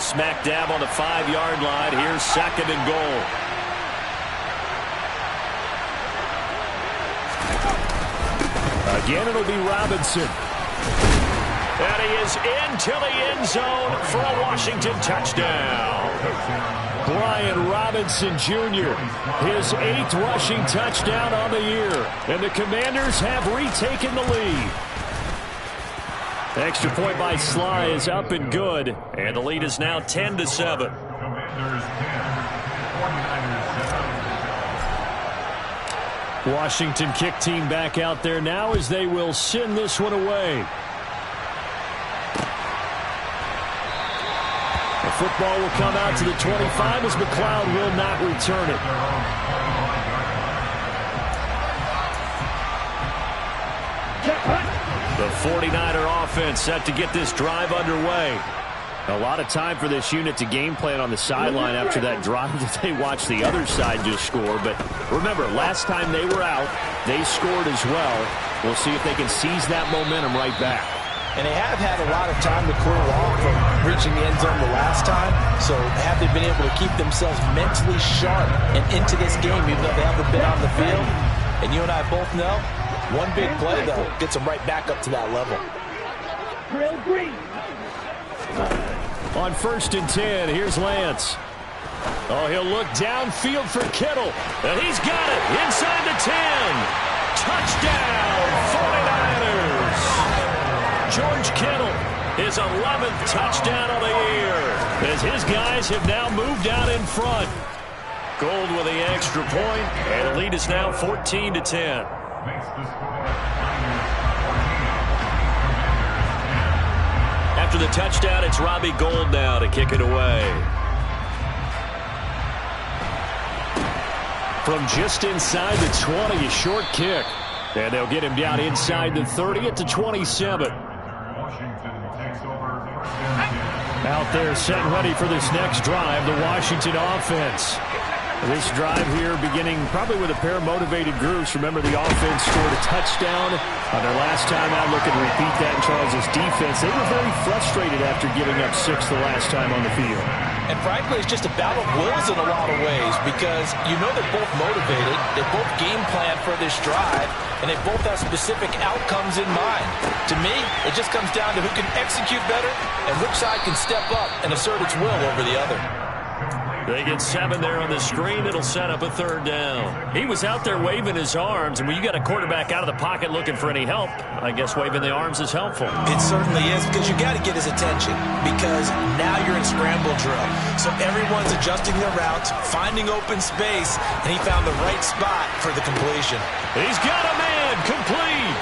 ball smack dab on the 5-yard line. Here's 2nd and goal. Again, it'll be Robinson. And he is into the end zone for a Washington touchdown. Brian Robinson Jr., his 8th rushing touchdown on the year. And the Commanders have retaken the lead. Extra point by Sly is up and good. And the lead is now 10-7. Washington kick team back out there now as they will send this one away. The football will come out to the 25 as McLeod will not return it. The 49er offense set to get this drive underway. A lot of time for this unit to game plan on the sideline after that drive that they watched the other side just score. But remember, last time they were out, they scored as well. We'll see if they can seize that momentum right back. And they have had a lot of time to cool off from reaching the end zone the last time. So have they been able to keep themselves mentally sharp and into this game, even though they haven't been on the field? And you and I both know, one big play, though, gets them right back up to that level. On 1st and 10, here's Lance. Oh, he'll look downfield for Kittle. And he's got it inside the 10. Touchdown, 49ers. George Kittle, his 11th touchdown of the year, as his guys have now moved out in front. Gold with the extra point, and the lead is now 14-10. After the touchdown, it's Robbie Gould now to kick it away. From just inside the 20, a short kick. And they'll get him down inside the 30 at the 27. Out there set and ready for this next drive, the Washington offense. This drive here beginning probably with a pair of motivated groups. Remember, the offense scored a touchdown on their last time out. Looking to repeat that in Charles' defense. They were very frustrated after giving up 6 the last time on the field. And frankly, it's just a battle of wills in a lot of ways because you know they're both motivated. They both game plan for this drive, and they both have specific outcomes in mind. To me, it just comes down to who can execute better and which side can step up and assert its will over the other. They get 7 there on the screen. It'll set up a 3rd down. He was out there waving his arms, and when you got a quarterback out of the pocket looking for any help, I guess waving the arms is helpful. It certainly is, because you got to get his attention, because now you're in scramble drill. So everyone's adjusting their routes, finding open space, and he found the right spot for the completion. He's got a man, complete.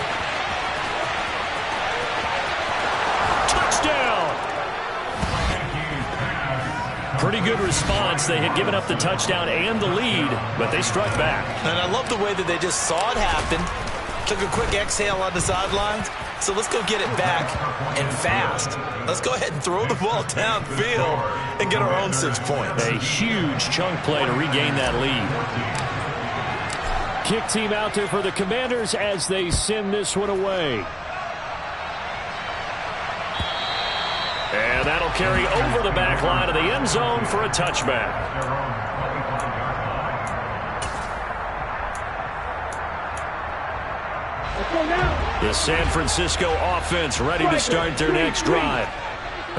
Touchdown. Pretty good response. They had given up the touchdown and the lead, but they struck back. And I love the way that they just saw it happen, took a quick exhale on the sidelines. So let's go get it back, and fast. Let's go ahead and throw the ball downfield and get our own 6 points. A huge chunk play to regain that lead. Kick team out there for the Commanders as they send this one away. And that'll carry over the back line of the end zone for a touchback. The San Francisco offense ready to start their next drive.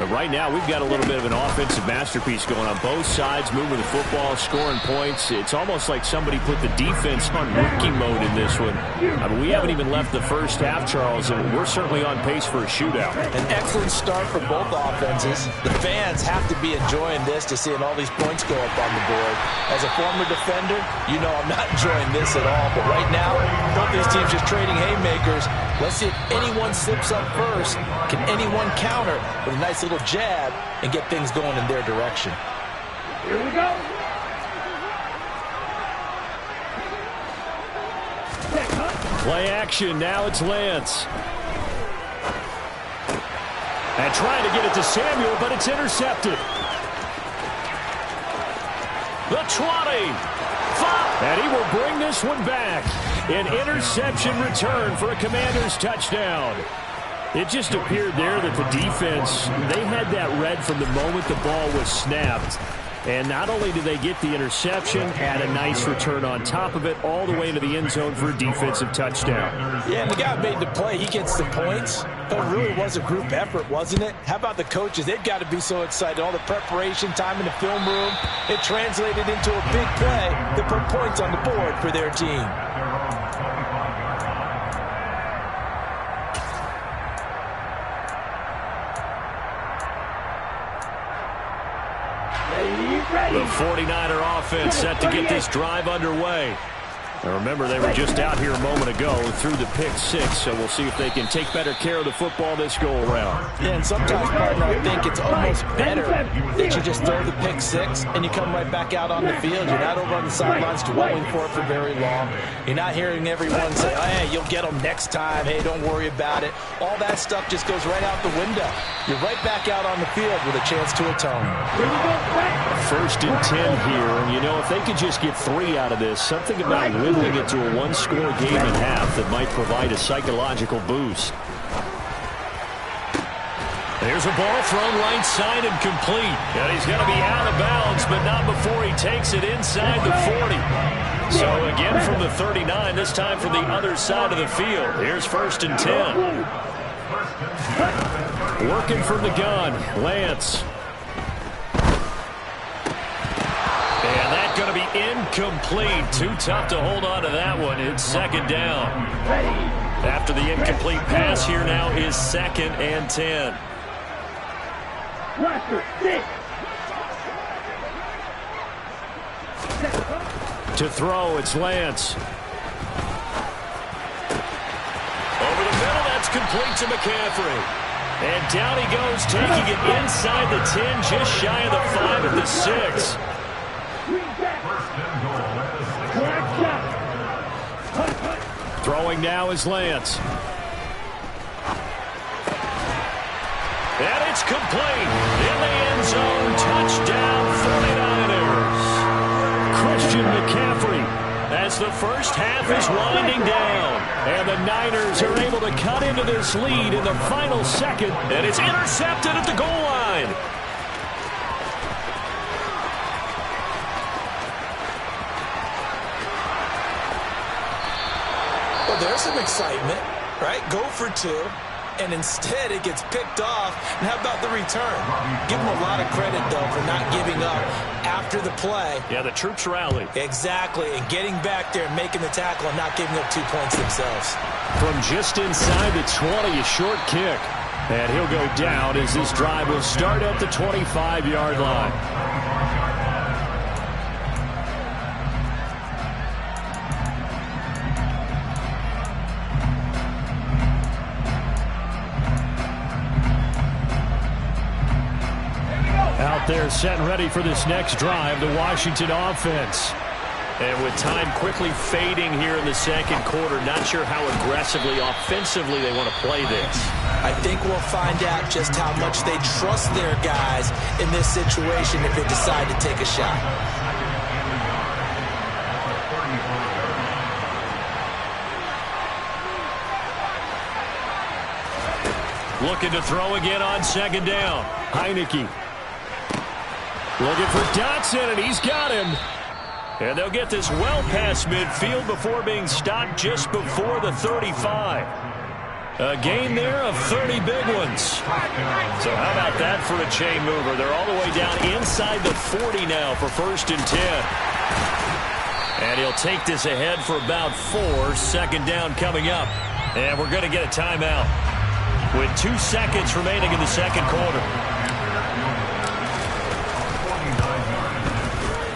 Right now, we've got a little bit of an offensive masterpiece going on both sides, moving the football, scoring points. It's almost like somebody put the defense on rookie mode in this one. I mean, we haven't even left the first half, Charles, and we're certainly on pace for a shootout. An excellent start for both offenses. The fans have to be enjoying this to seeing all these points go up on the board. As a former defender, you know I'm not enjoying this at all. But right now, both these teams just trading haymakers. Let's see if anyone slips up first. Can anyone counter with a nice little jab and get things going in their direction? Here we go. Play action. Now it's Lance. And trying to get it to Samuel, but it's intercepted. The 20. And he will bring this one back. An interception return for a Commanders touchdown. It just appeared there that the defense, they had that read from the moment the ball was snapped. And not only did they get the interception, had a nice return on top of it, all the way into the end zone for a defensive touchdown. Yeah, and the guy made the play. He gets the points. But it really was a group effort, wasn't it? How about the coaches? They've got to be so excited. All the preparation time in the film room, it translated into a big play that put points on the board for their team. The 49er offense set to get this drive underway. Now remember, they were just out here a moment ago through the pick six, so we'll see if they can take better care of the football this go-around. Yeah, and sometimes, partner, I think it's almost better that you just throw the pick six and you come right back out on the field. You're not over on the sidelines dwelling for it for very long. You're not hearing everyone say, oh, hey, you'll get them next time. Hey, don't worry about it. All that stuff just goes right out the window. You're right back out on the field with a chance to atone. 1st and 10 here, and you know, if they could just get 3 out of this, something about whittling it to a one-score game and a half that might provide a psychological boost. There's a ball thrown right side and complete. And he's going to be out of bounds, but not before he takes it inside the 40. So again from the 39, this time from the other side of the field. Here's 1st and 10. Working from the gun, Lance. And that's going to be incomplete. Too tough to hold on to that one. It's 2nd down. After the incomplete pass, here now is 2nd and 10. To throw, it's Lance. Over the middle, that's complete to McCaffrey. And down he goes, taking it inside the 10, just shy of the 5 at the 6. Throwing now is Lance. And it's complete. In the end zone, touchdown 49ers. Christian McCaffrey as the first half is winding down. And the Niners are able to cut into this lead in the final second. And it's intercepted at the goal line. Well, there's some excitement, right? Go for 2. And instead it gets picked off. And how about the return? Give them a lot of credit, though, for not giving up after the play. Yeah, the troops rallied. Exactly, and getting back there and making the tackle and not giving up 2 points themselves. From just inside the 20, a short kick. And he'll go down as this drive will start at the 25-yard line. Out there set and ready for this next drive, the Washington offense. And with time quickly fading here in the second quarter, not sure how aggressively, offensively they want to play this. I think we'll find out just how much they trust their guys in this situation if they decide to take a shot. Looking to throw again on 2nd down. Heineke. Looking for Dotson, and he's got him. And they'll get this well past midfield before being stopped just before the 35. A gain there of 30 big ones. So how about that for a chain mover? They're all the way down inside the 40 now for 1st and 10. And he'll take this ahead for about 4. 2nd down coming up. And we're going to get a timeout with 2 seconds remaining in the second quarter.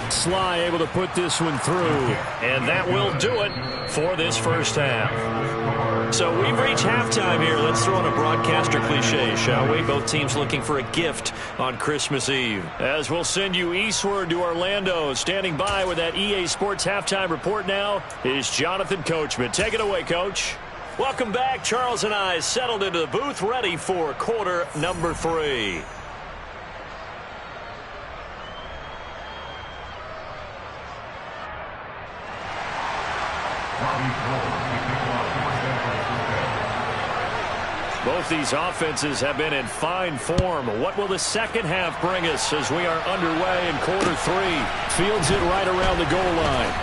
Sly able to put this one through, and that will do it for this first half. So we've reached halftime here. Let's throw in a broadcaster cliche, shall we? Both teams looking for a gift on Christmas Eve. As we'll send you eastward to Orlando. Standing by with that EA Sports halftime report now is Jonathan Coachman. Take it away, Coach. Welcome back. Charles and I settled into the booth, ready for quarter number 3. Both these offenses have been in fine form. What will the second half bring us as we are underway in quarter 3? Fields it right around the goal line.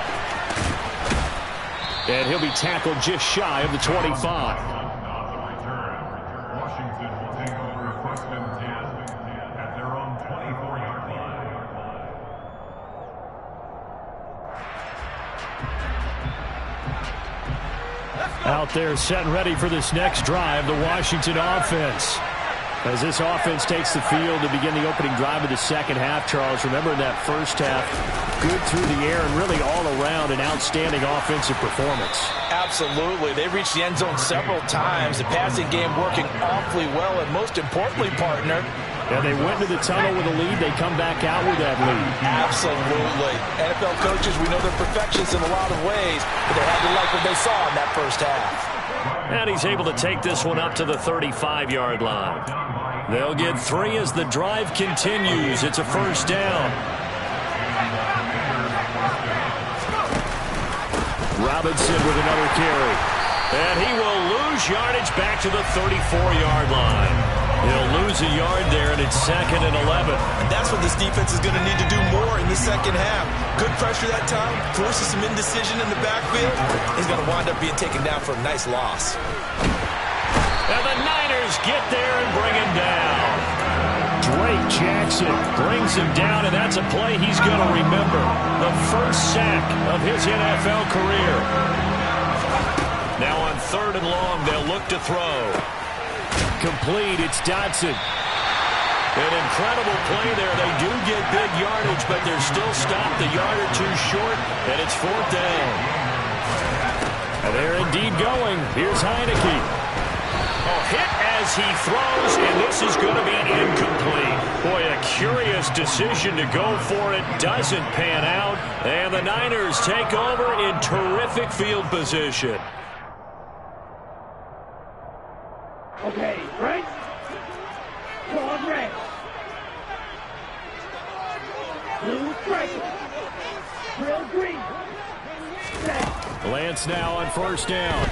And he'll be tackled just shy of the 25. Out there set and ready for this next drive, the Washington offense. As this offense takes the field to begin the opening drive of the second half, Charles, remember in that first half, good through the air and really all around an outstanding offensive performance. Absolutely. They reached the end zone several times. The passing game working awfully well, and most importantly, partner, yeah, they went into the tunnel with a lead. They come back out with that lead. Absolutely. NFL coaches, we know they're perfectionists in a lot of ways, but they had to like what they saw in that first half. And he's able to take this one up to the 35-yard line. They'll get 3 as the drive continues. It's a first down. Robinson with another carry. And he will lose yardage back to the 34-yard line. He'll lose a yard there, and it's 2nd and 11. And that's what this defense is going to need to do more in the second half. Good pressure that time, forces some indecision in the backfield. He's going to wind up being taken down for a nice loss. And the Niners get there and bring him down. Drake Jackson brings him down, and that's a play he's going to remember. The first sack of his NFL career. Now on 3rd and long, they'll look to throw. Complete, it's Dotson. An incredible play there. They do get big yardage, but they're still stopped a yard or two short, and it's 4th down. And they're indeed going. Here's Heineke. Oh, hit as he throws, and this is going to be incomplete. Boy, a curious decision to go for it. Doesn't pan out, and the Niners take over in terrific field position. Okay, right? Claude red. Blue striker. Drill green. Set. Lance now on 1st down.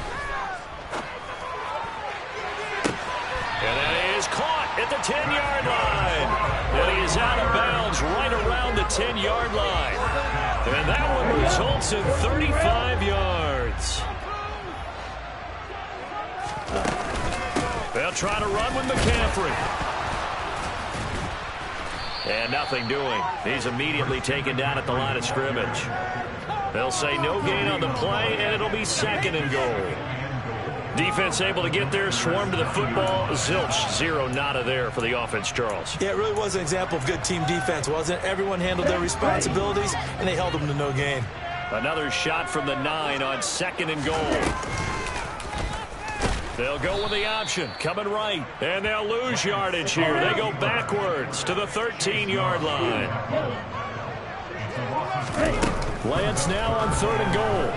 And that is caught at the 10-yard line. And he is out of bounds right around the 10-yard line. And that one results in 35 yards. They'll try to run with McCaffrey. And nothing doing. He's immediately taken down at the line of scrimmage. They'll say no gain on the play, and it'll be 2nd and goal. Defense able to get there, swarm to the football. Zilch, 0 nada there for the offense, Charles. Yeah, it really was an example of good team defense, wasn't it? Everyone handled their responsibilities, and they held them to no gain. Another shot from the 9 on 2nd and goal. They'll go with the option, coming right, and they'll lose yardage here. They go backwards to the 13-yard line. Lance now on 3rd and goal.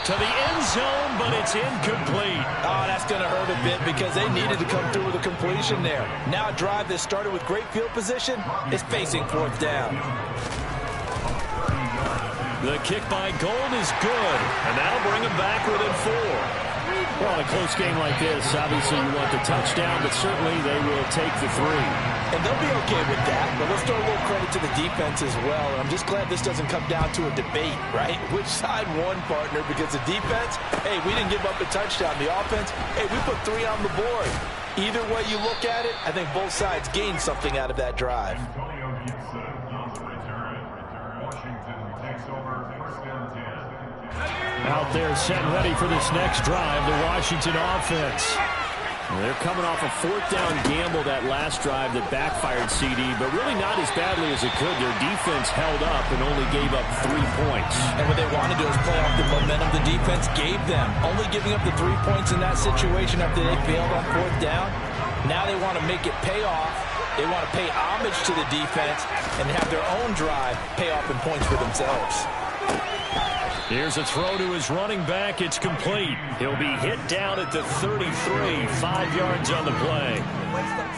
To the end zone, but it's incomplete. Oh, that's going to hurt a bit because they needed to come through with a completion there. Now a drive that started with great field position is facing 4th down. The kick by Gold is good, and that'll bring him back within 4. Well, in a close game like this, obviously you want the touchdown, but certainly they will take the 3. And they'll be okay with that, but let's throw a little credit to the defense as well. And I'm just glad this doesn't come down to a debate, right? Which side won, partner? Because the defense, hey, we didn't give up a touchdown. The offense, hey, we put 3 on the board. Either way you look at it, I think both sides gained something out of that drive. Out there set and ready for this next drive, the Washington offense. They're coming off a 4th down gamble that last drive that backfired CD, but really not as badly as it could. Their defense held up and only gave up 3 points. And what they want to do is play off the momentum the defense gave them. Only giving up the 3 points in that situation after they failed on 4th down. Now they want to make it pay off. They want to pay homage to the defense and have their own drive pay off in points for themselves. Here's a throw to his running back. It's complete. He'll be hit down at the 33, 5 yards on the play.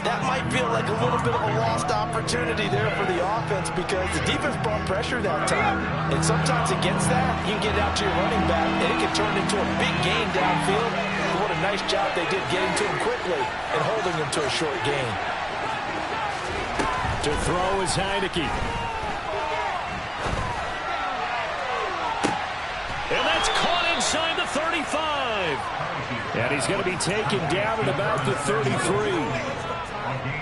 That might feel like a little bit of a lost opportunity there for the offense because the defense brought pressure that time. And sometimes against that, you can get out to your running back, and it can turn into a big gain downfield. What a a nice job they did getting to him quickly and holding him to a short gain. To throw is Heineke. And that's caught inside the 35. And he's going to be taken down at about the 33.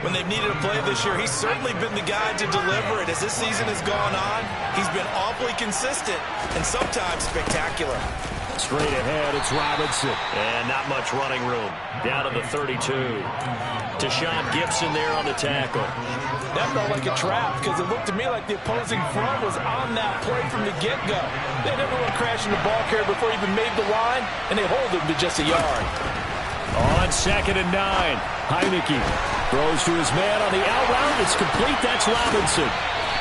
When they've needed a play this year, he's certainly been the guy to deliver it. As this season has gone on, he's been awfully consistent and sometimes spectacular. Straight ahead, it's Robinson. And not much running room. Down to the 32. Deshaun Gibson there on the tackle. That felt like a trap because it looked to me like the opposing front was on that play from the get-go. They had everyone crashing the ball carrier before he even made the line, and they hold him to just a yard. On 2nd and 9, Heineke throws to his man on the out route. It's complete. That's Robinson.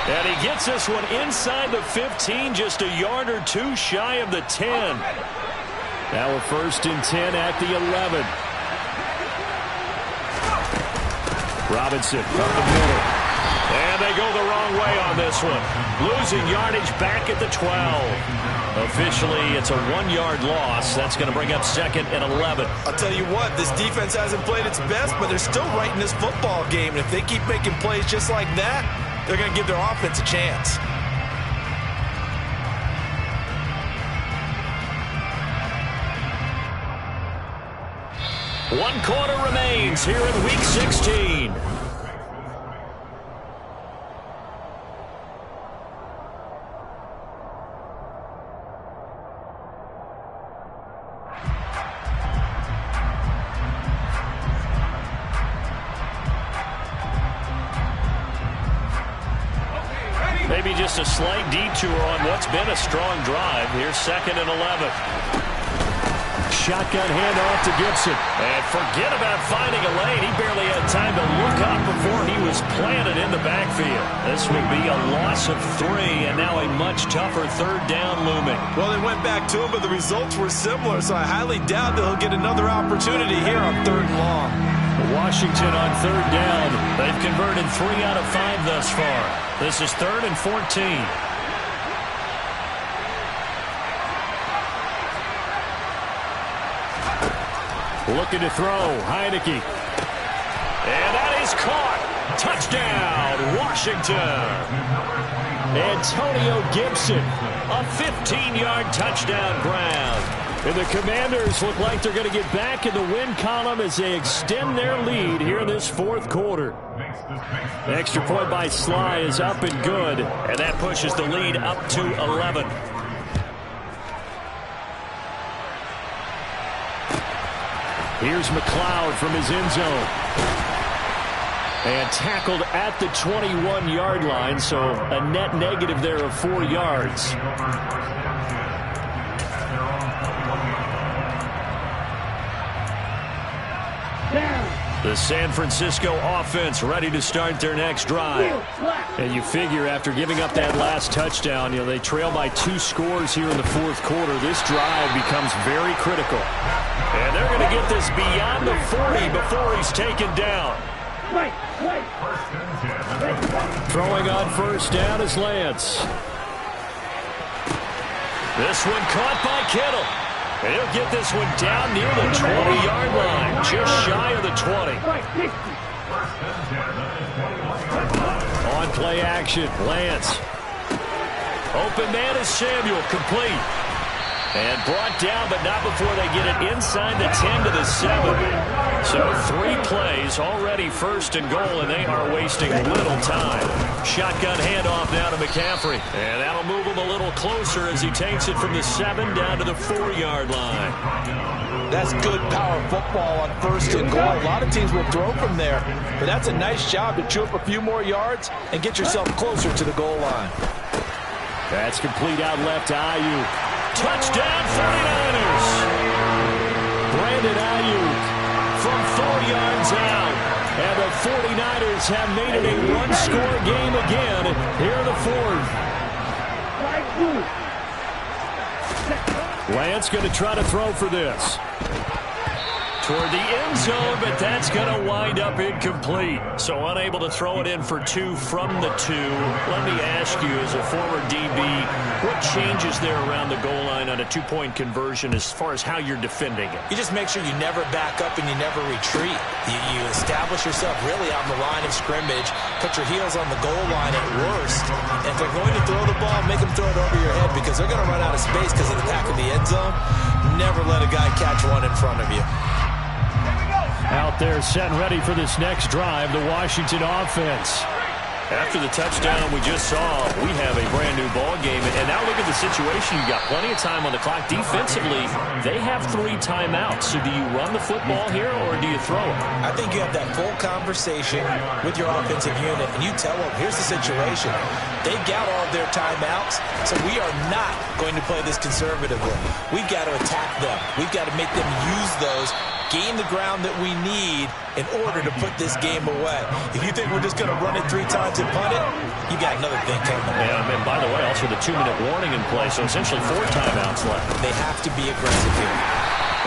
And he gets this one inside the 15, just a yard or two shy of the 10. Now a 1st and 10 at the 11. Robinson from the middle. And they go the wrong way on this one. Losing yardage back at the 12. Officially, it's a 1-yard loss. That's going to bring up 2nd and 11. I'll tell you what, this defense hasn't played its best, but they're still right in this football game. And if they keep making plays just like that, they're going to give their offense a chance. One quarter remains here in Week 16. Maybe just a slight detour on what's been a strong drive. Here's 2nd and 11. Shotgun handoff to Gibson. And forget about finding a lane. He barely had time to look up before he was planted in the backfield. This will be a loss of 3, and now a much tougher 3rd down looming. Well, they went back to him, but the results were similar, so I highly doubt that he'll get another opportunity here on 3rd and long. Washington on 3rd down. They've converted 3 out of 5 thus far. This is 3rd and 14. Looking to throw, Heineke. And that is caught. Touchdown, Washington. Antonio Gibson, a 15-yard touchdown grab. And the Commanders look like they're going to get back in the win column as they extend their lead here in this 4th quarter. The extra point by Sly is up and good, and that pushes the lead up to 11. Here's McLeod from his end zone. And tackled at the 21-yard line, so a net negative there of 4 yards. The San Francisco offense ready to start their next drive. And you figure after giving up that last touchdown, they trail by 2 scores here in the 4th quarter. This drive becomes very critical. And they're going to get this beyond the 40 before he's taken down. Throwing on 1st down is Lance. This one caught by Kittle. And he'll get this one down near the 20-yard line, just shy of the 20. On play action, Lance. Open man is Samuel, complete. And brought down, but not before they get it inside the 10 to the 7. So 3 plays, already 1st and goal, and they are wasting little time. Shotgun handoff now to McCaffrey. And that'll move him a little closer as he takes it from the 7 down to the 4-yard line. That's good power football on 1st and goal. A lot of teams will throw from there, but that's a nice job to chew up a few more yards and get yourself closer to the goal line. That's complete out left to Ayuk. Touchdown 49ers. Brandon Ayuk from 4 yards out. And the 49ers have made it a 1-score game again here in the 4th. Lance going to try to throw for this. toward the end zone, but that's going to wind up incomplete. So unable to throw it in for 2 from the 2. Let me ask you, as a former DB, what changes there around the goal line on a 2-point conversion as far as how you're defending it? You just make sure you never back up and you never retreat. You establish yourself really on the line of scrimmage, put your heels on the goal line at worst, and if they're going to throw the ball, make them throw it over your head because they're going to run out of space because of the back of the end zone. Never let a guy catch one in front of you. Out there set and ready for this next drive, the Washington offense. After the touchdown we just saw, we have a brand-new ball game. And now look at the situation. You've got plenty of time on the clock. Defensively, they have 3 timeouts. So do you run the football here or do you throw it? I think you have that full conversation with your offensive unit, and you tell them, here's the situation. They've got all of their timeouts, so we are not going to play this conservatively. We've got to attack them. We've got to make them use those, gain the ground that we need in order to put this game away. If you think we're just going to run it 3 times and punt it, you got another thing coming. Yeah, and by the way, also the 2-minute warning in play, so essentially 4 timeouts left. They have to be aggressive here.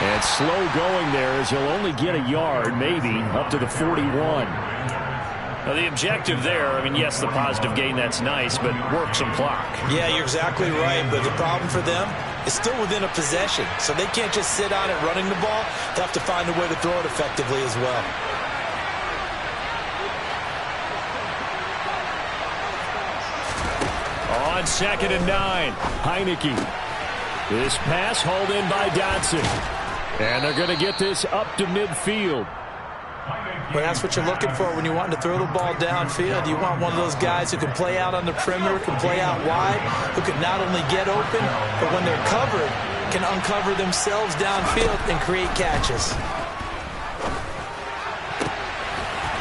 And slow going there as he'll only get a yard, maybe, up to the 41. Now, the objective there, I mean, yes, the positive gain, that's nice, but work some clock. Yeah, you're exactly right, but the problem for them is still within a possession, so they can't just sit on it running the ball. They have to find a way to throw it effectively as well. On 2nd and 9, Heineke. This pass hauled in by Dotson. And they're going to get this up to midfield. Well, that's what you're looking for when you want to throw the ball downfield. You want one of those guys who can play out on the perimeter, can play out wide, who can not only get open, but when they're covered, can uncover themselves downfield and create catches.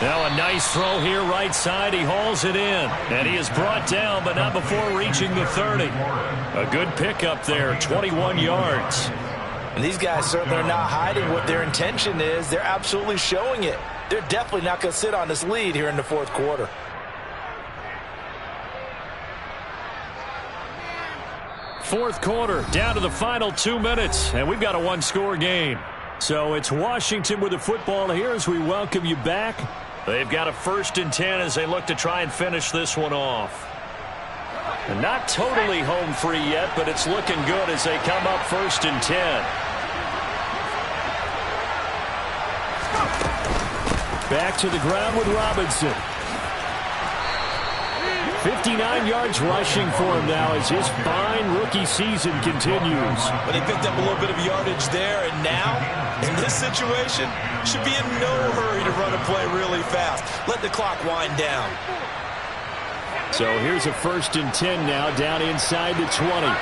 Now a nice throw here right side. He hauls it in. And he is brought down, but not before reaching the 30. A good pickup there, 21 yards. And these guys certainly are not hiding what their intention is. They're absolutely showing it. They're definitely not going to sit on this lead here in the 4th quarter. Fourth quarter, down to the final 2 minutes, and we've got a 1-score game. So it's Washington with the football here as we welcome you back. They've got a 1st and 10 as they look to try and finish this one off. And not totally home free yet, but it's looking good as they come up 1st and 10. Back to the ground with Robinson. 59 yards rushing for him now as his fine rookie season continues. But he picked up a little bit of yardage there, and now, in this situation, should be in no hurry to run a play really fast. Let the clock wind down. So here's a 1st and 10 now, down inside the 20.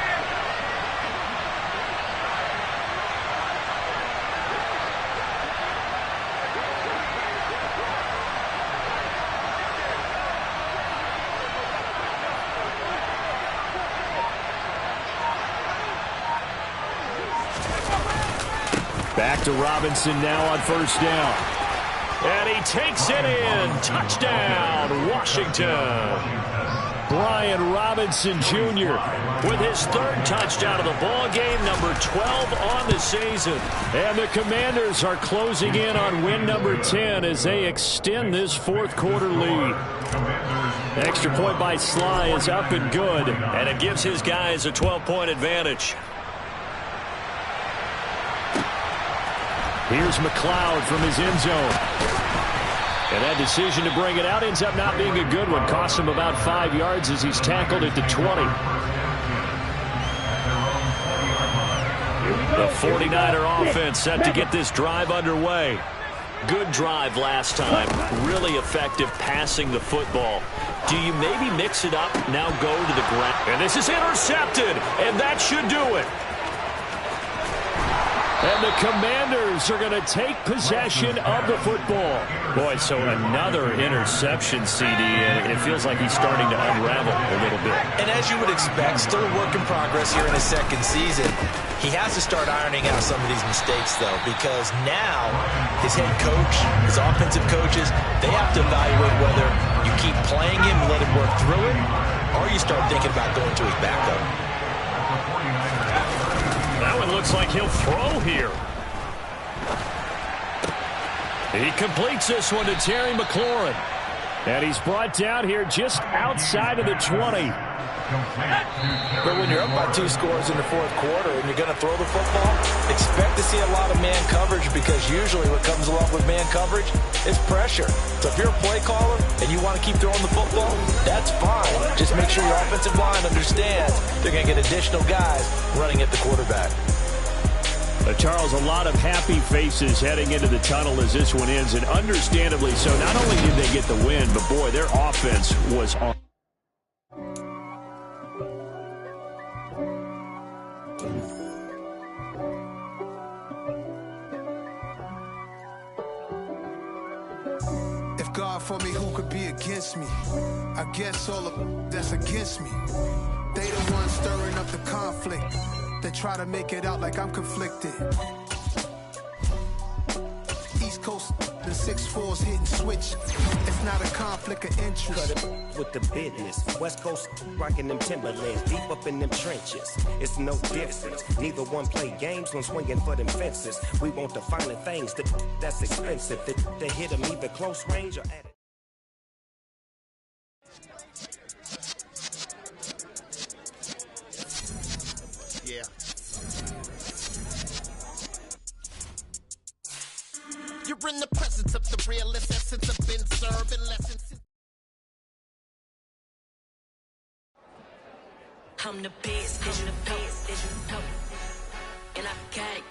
Back to Robinson now on 1st down. And he takes it in. Touchdown, Washington. Brian Robinson Jr. with his 3rd touchdown of the ball game, number 12 on the season. And the Commanders are closing in on win number 10 as they extend this 4th quarter lead. Extra point by Sly is up and good, and it gives his guys a 12-point advantage. Here's McLeod from his end zone. And that decision to bring it out ends up not being a good one. Cost him about 5 yards as he's tackled at the 20. The 49er offense set to get this drive underway. Good drive last time. Really effective passing the football. Do you maybe mix it up, now go to the ground? And this is intercepted, and that should do it. And the Commanders are going to take possession of the football. Boy, so another interception, CD, and it feels like he's starting to unravel a little bit. And as you would expect, still a work in progress here in his 2nd season. He has to start ironing out some of these mistakes, though, because now his head coach, his offensive coaches, they have to evaluate whether you keep playing him and let him work through it, or you start thinking about going to his backup. That one looks like he'll throw here. He completes this one to Terry McLaurin. And he's brought down here just outside of the 20. But when you're up by 2 scores in the fourth quarter and you're going to throw the football, expect to see a lot of man coverage, because usually what comes along with man coverage is pressure. So if you're a play caller and you want to keep throwing the football, that's fine. Just make sure your offensive line understands they're going to get additional guys running at the quarterback. Charles, a lot of happy faces heading into the tunnel as this one ends, and understandably so. Not only did they get the win, but boy, their offense was on. If God for me, who could be against me? I guess all of that's against me. They the ones stirring up the conflict. They try to make it out like I'm conflicted. East Coast, the 6'4's hitting switch. It's not a conflict of interest. Cut it with the business. West Coast rocking them Timberlands, deep up in them trenches. It's no difference. Neither one play games when swinging for them fences. We want the finer things that's expensive. They hit them either close range or at it. Yeah. You're in the presence of the realest essence of been serving lessons. I'm the best, vision, and I got it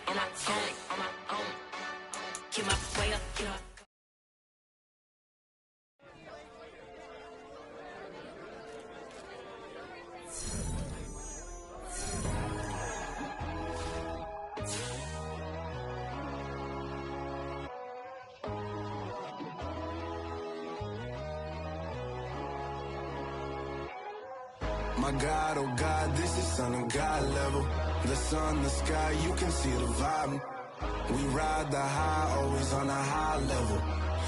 on my own. Get my way up, yeah. My God, oh God, this is Son of God level. The sun, the sky, you can see the vibe. We ride the high, always on a high level.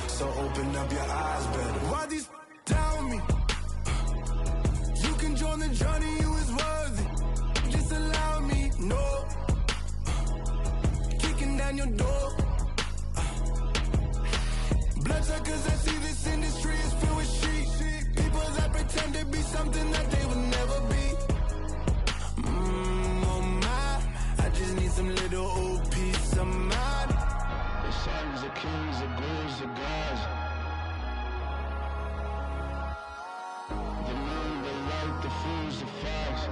So open up your eyes better. Why these down me? You can join the journey, you is worthy. Just allow me, no. Kicking down your door. Bloodsuckers that see this industry is filled with sheep. People that pretend to be something that they would never be. Oh my, I just need some little old peace of mind. The sons of kings, the bulls, the gods. The moon, the light, the fools, the facts.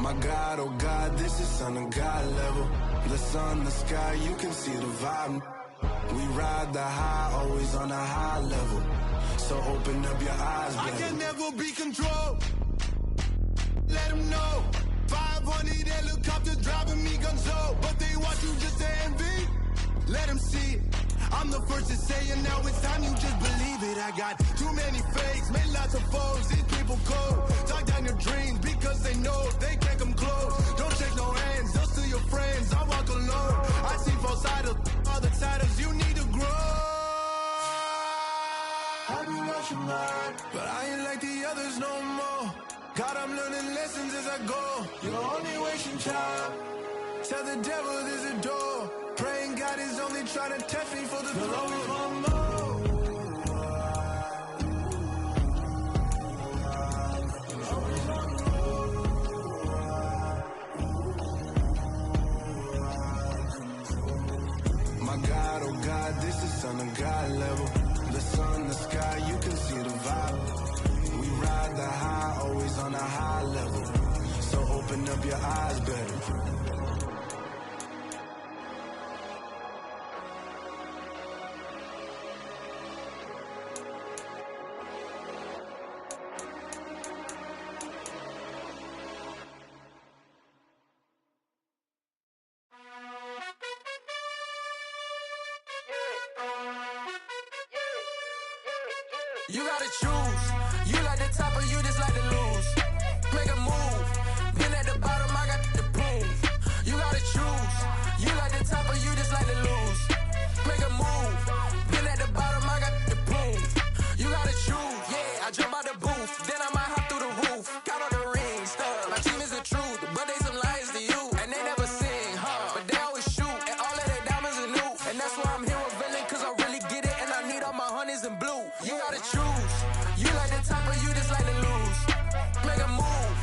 My God, oh God, this is Son of God level. The sun, the sky, you can see the vibe. We ride the high, always on a high level. So open up your eyes, baby. I can never be controlled. Let them know. 500 helicopters driving me gonzo. But they watch you just to envy. Let them see it. I'm the first to say it, now it's time you just believe it. I got too many fakes, made lots of foes. These people cold. Talk down your dreams because they know they can't come close. Don't shake no hands, those to your friends. I walk alone. I see false idols, other titles. You need to grow. I be watching mine, but I ain't like the others no more. God, I'm learning lessons as I go. You're only wasting time. Tell the devil there's a door. Praying God is only trying to test me for the glory. My God, oh God, this is Son of God level. The sun, the sky, you can see the vibe. We ride the high, always on a high level. So open up your eyes better. You gotta choose. You like the top or you just like to lose. Make a move. Been at the bottom, I got the prove. You gotta choose. You like the top or you just like to lose. Make a move. Been at the bottom, I got the prove. You gotta choose. Yeah, I jump out the booth. Then I might hop through the roof. Count all the rings, stuff. My team is the truth, but they some liars to you. And they never sing, huh? But they always shoot. And all of diamonds and blue. You gotta choose. You like the top or you just like to lose. Make a move.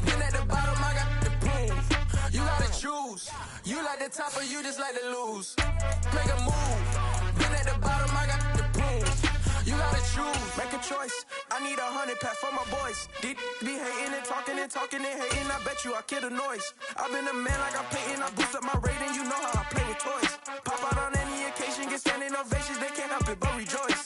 Been at the bottom, I got the proof. You gotta choose. You like the top or you just like to lose. Make a move. Been at the bottom, I got the proof. You gotta choose. Make a choice. I need 100 pack for my boys. Be hating and talking and hating. I bet you I kill the noise. I've been a man like I'm Peyton. I boost up my rating. You know how I play with toys. Pop out on any occasion, get standing ovations. They can't help it but rejoice.